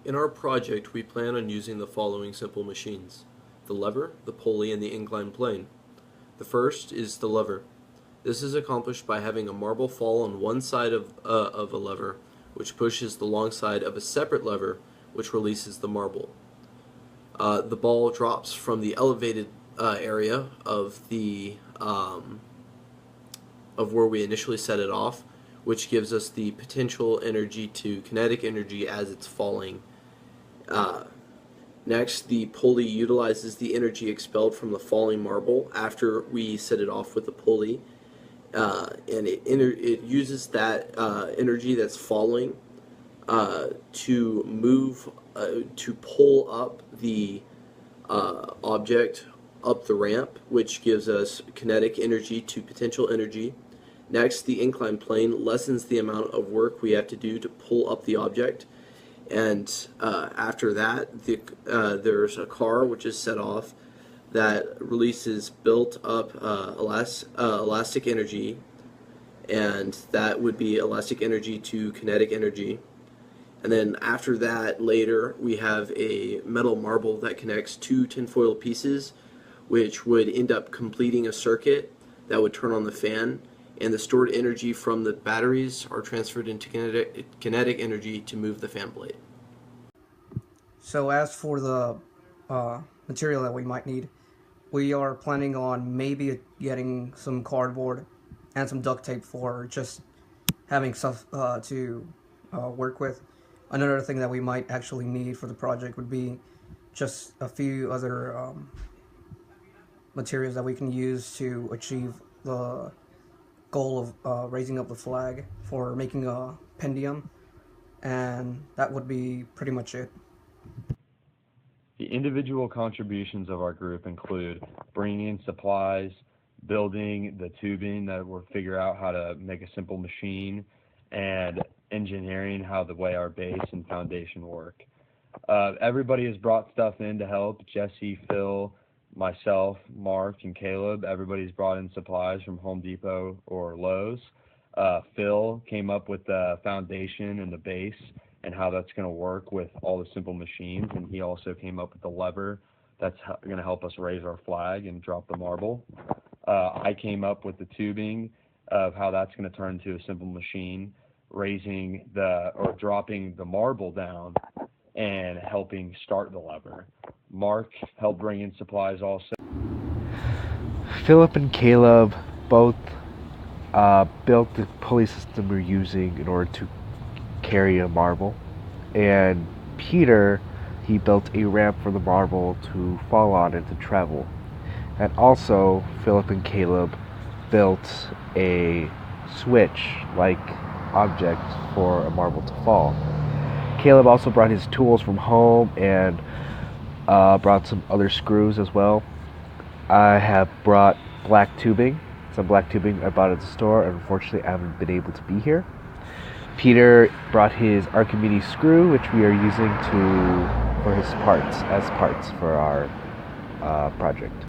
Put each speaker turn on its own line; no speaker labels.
In our project, we plan on using the following simple machines: the lever, the pulley, and the inclined plane. The first is the lever. This is accomplished by having a marble fall on one side of a lever, which pushes the long side of a separate lever, which releases the marble. The ball drops from the elevated area of where we initially set it off, which gives us the potential energy to kinetic energy as it's falling. Next, the pulley utilizes the energy expelled from the falling marble after we set it off with the pulley, and it uses that energy that's falling to move, to pull up the object up the ramp, which gives us kinetic energy to potential energy. Next, the inclined plane lessens the amount of work we have to do to pull up the object. And after that, there's a car which is set off that releases built up elastic energy, and that would be elastic energy to kinetic energy. And then after that, later, we have a metal marble that connects two tinfoil pieces, which would end up completing a circuit that would turn on the fan, and the stored energy from the batteries are transferred into kinetic energy to move the fan blade.
So as for the material that we might need, we are planning on maybe getting some cardboard and some duct tape for just having stuff to work with. Another thing that we might actually need for the project would be just a few other materials that we can use to achieve the goal of raising up the flag for making a pendium, and that would be pretty much it.
The individual contributions of our group include bringing in supplies, building the tubing that we'll figure out how to make a simple machine, and engineering how the way our base and foundation work. Everybody has brought stuff in to help. Jesse, Phil, myself, Mark, and Caleb. Everybody's brought in supplies from Home Depot or Lowe's. Phil came up with the foundation and the base and how that's going to work with all the simple machines, and he also came up with the lever that's going to help us raise our flag and drop the marble. I came up with the tubing of how that's going to turn into a simple machine, raising or dropping the marble down and helping start the lever. Mark helped bring in supplies also.
Philip and Caleb both built the pulley system we're using in order to carry a marble, and Peter, he built a ramp for the marble to fall on and to travel. And also, Philip and Caleb built a switch-like object for a marble to fall. Caleb also brought his tools from home and brought some other screws as well. I have brought some black tubing I bought at the store, and unfortunately I haven't been able to be here. Peter brought his Archimedes screw, which we are using for his parts, as parts for our project.